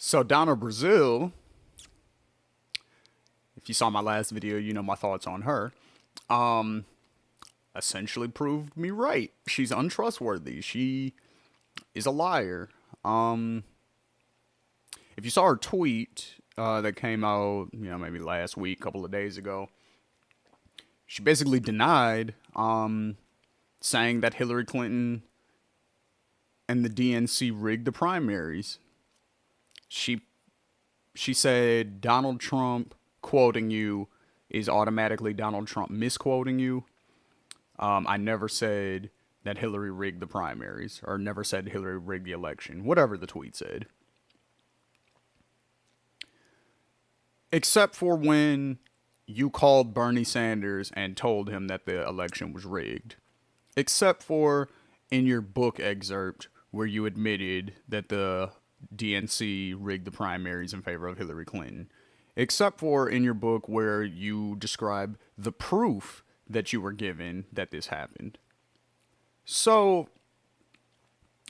So Donna Brazille, if you saw my last video, you know my thoughts on her. Um, Essentially proved me right. She's untrustworthy. She is a liar. Um, if you saw her tweet that came out, maybe last week, a couple of days ago, she basically denied saying that Hillary Clinton and the DNC rigged the primaries. She she said Donald Trump quoting you is automatically Donald Trump misquoting you. I never said that Hillary rigged the primaries or never said Hillary rigged the election, whatever the tweet said. Except for when you called Bernie Sanders and told him that the election was rigged. Except for in your book excerpt where you admitted that the DNC rigged the primaries in favor of Hillary Clinton. Except for in your book where you describe the proof that you were given that this happened. So,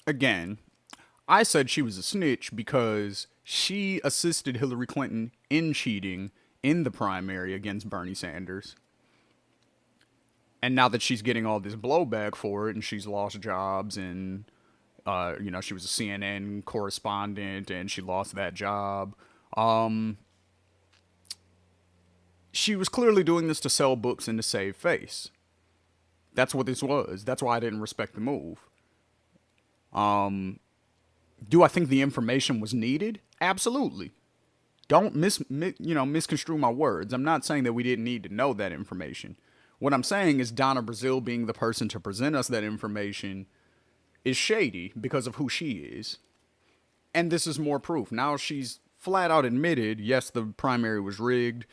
again, I said she was a snitch because she assisted Hillary Clinton in cheating in the primary against Bernie Sanders. And now that she's getting all this blowback for it and she's lost jobs and, she was a CNN correspondent and she lost that job, she was clearly doing this to sell books and to save face. That's what this was. That's why I didn't respect the move. Do I think the information was needed? Absolutely. Don't misconstrue my words. I'm not saying that we didn't need to know that information. What I'm saying is Donna Brazille being the person to present us that information is shady because of who she is. And this is more proof. Now she's flat out admitted, yes, the primary was rigged.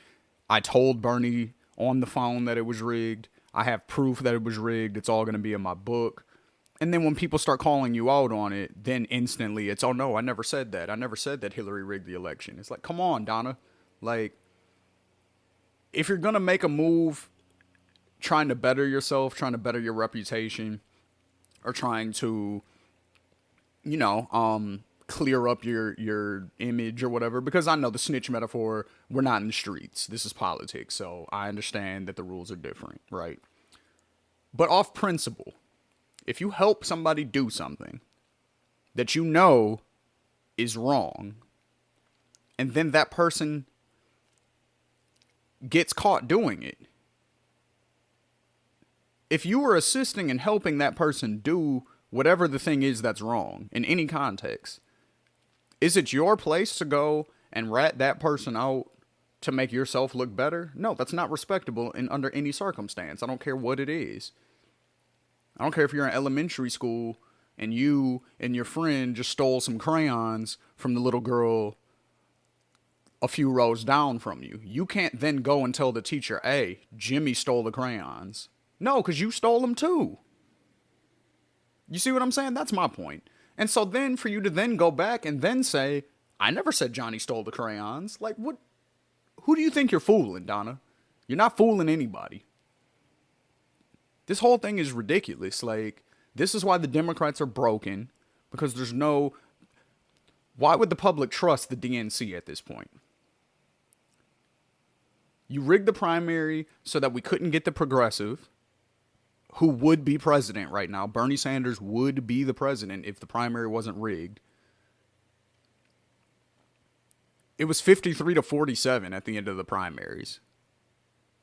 I told Bernie on the phone that it was rigged. I have proof that it was rigged. It's all going to be in my book. And then when people start calling you out on it, then instantly it's, oh no, I never said that. I never said that Hillary rigged the election. It's like, come on, Donna. Like, if you're going to make a move trying to better yourself, trying to better your reputation, or trying to, clear up your image or whatever, because I know the snitch metaphor, we're not in the streets. This is politics, so I understand that the rules are different, right? But off principle, if you help somebody do something that you know is wrong, and then that person gets caught doing it, if you were assisting and helping that person do whatever the thing is that's wrong in any context, is it your place to go and rat that person out to make yourself look better? No, that's not respectable in under any circumstance. I don't care what it is. I don't care if you're in elementary school and you and your friend just stole some crayons from the little girl a few rows down from you. You can't then go and tell the teacher, hey, Jimmy stole the crayons. No, because you stole them too. You see what I'm saying? That's my point. And so then for you to then go back and then say, I never said Johnny stole the crayons. Like, what? Who do you think you're fooling, Donna? You're not fooling anybody. This whole thing is ridiculous. Like, this is why the Democrats are broken. Because there's no... Why would the public trust the DNC at this point? You rigged the primary so that we couldn't get the progressive, who would be president right now. Bernie Sanders would be the president if the primary wasn't rigged. It was 53 to 47 at the end of the primaries.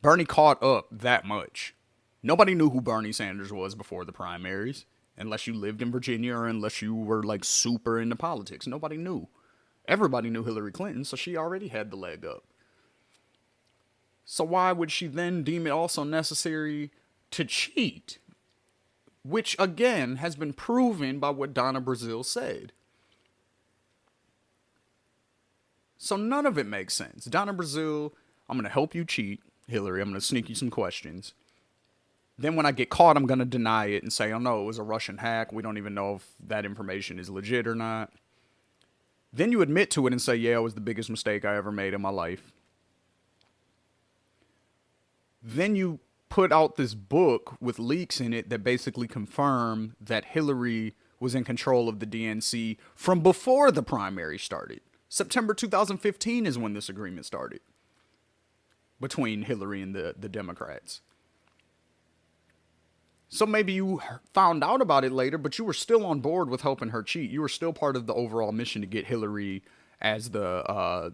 Bernie caught up that much. Nobody knew who Bernie Sanders was before the primaries, unless you lived in Virginia or unless you were like super into politics. Nobody knew. Everybody knew Hillary Clinton, so she already had the leg up. So why would she then deem it also necessary to cheat? Which, again, has been proven by what Donna Brazille said. So none of it makes sense. Donna Brazille, I'm going to help you cheat, Hillary. I'm going to sneak you some questions. Then when I get caught, I'm going to deny it and say, oh no, it was a Russian hack. We don't even know if that information is legit or not. Then you admit to it and say, yeah, it was the biggest mistake I ever made in my life. Then you put out this book with leaks in it that basically confirm that Hillary was in control of the DNC from before the primary started. September 2015 is when this agreement started between Hillary and the Democrats. So maybe you found out about it later, but you were still on board with helping her cheat. You were still part of the overall mission to get Hillary as the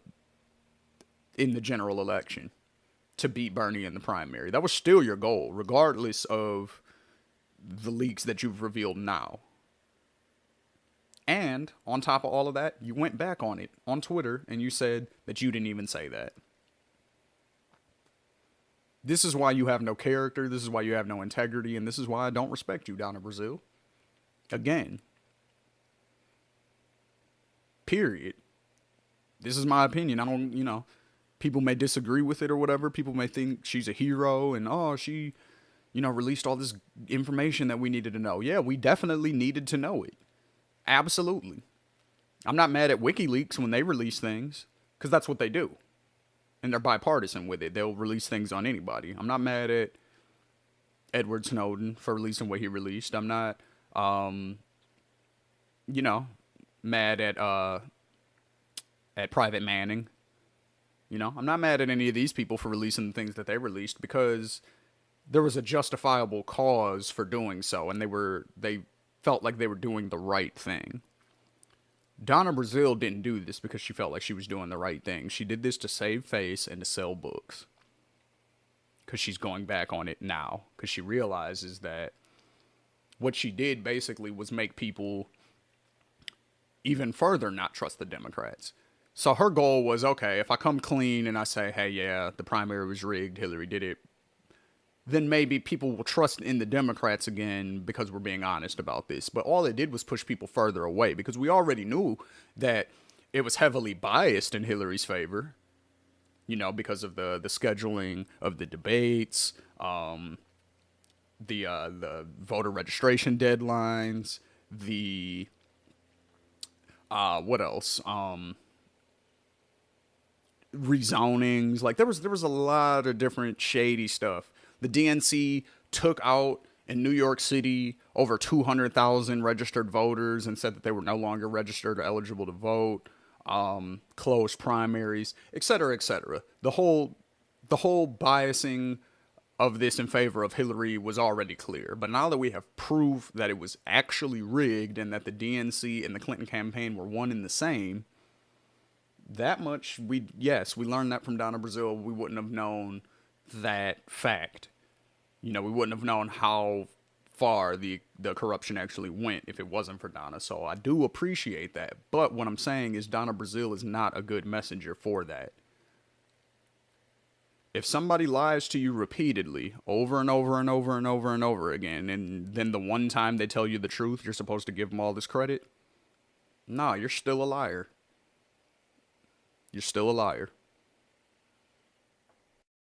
in the general election, to beat Bernie in the primary. That was still your goal, regardless of the leaks that you've revealed now. And on top of all of that, you went back on it on Twitter and you said that you didn't even say that. This is why you have no character. This is why you have no integrity. And this is why I don't respect you, Donna Brazille. Again. Period. This is my opinion. I don't, people may disagree with it or whatever. People may think she's a hero and, oh, she, released all this information that we needed to know. Yeah, we definitely needed to know it. Absolutely. I'm not mad at WikiLeaks when they release things, because that's what they do. And they're bipartisan with it. They'll release things on anybody. I'm not mad at Edward Snowden for releasing what he released. I'm not, mad at Private Manning. I'm not mad at any of these people for releasing the things that they released, because there was a justifiable cause for doing so, and they felt like they were doing the right thing. Donna Brazille didn't do this because she felt like she was doing the right thing. She did this to save face and to sell books. Because she's going back on it now. Because she realizes that what she did basically was make people even further not trust the Democrats. So her goal was, okay, if I come clean and I say, hey, yeah, the primary was rigged, Hillary did it, then maybe people will trust in the Democrats again because we're being honest about this. But all it did was push people further away, because we already knew that it was heavily biased in Hillary's favor, because of the scheduling of the debates, the voter registration deadlines, the what else? Rezonings. Like there was a lot of different shady stuff. The DNC took out in New York City over 200,000 registered voters and said that they were no longer registered or eligible to vote, closed primaries, etc., etc. The whole biasing of this in favor of Hillary was already clear. But now that we have proof that it was actually rigged and that the DNC and the Clinton campaign were one and the same, that much, we learned that from Donna Brazille. We wouldn't have known that fact. We wouldn't have known how far the corruption actually went if it wasn't for Donna. So I do appreciate that. But what I'm saying is Donna Brazille is not a good messenger for that. If somebody lies to you repeatedly, over and over and over and over and over again, and then the one time they tell you the truth, you're supposed to give them all this credit? No, you're still a liar. You're still a liar.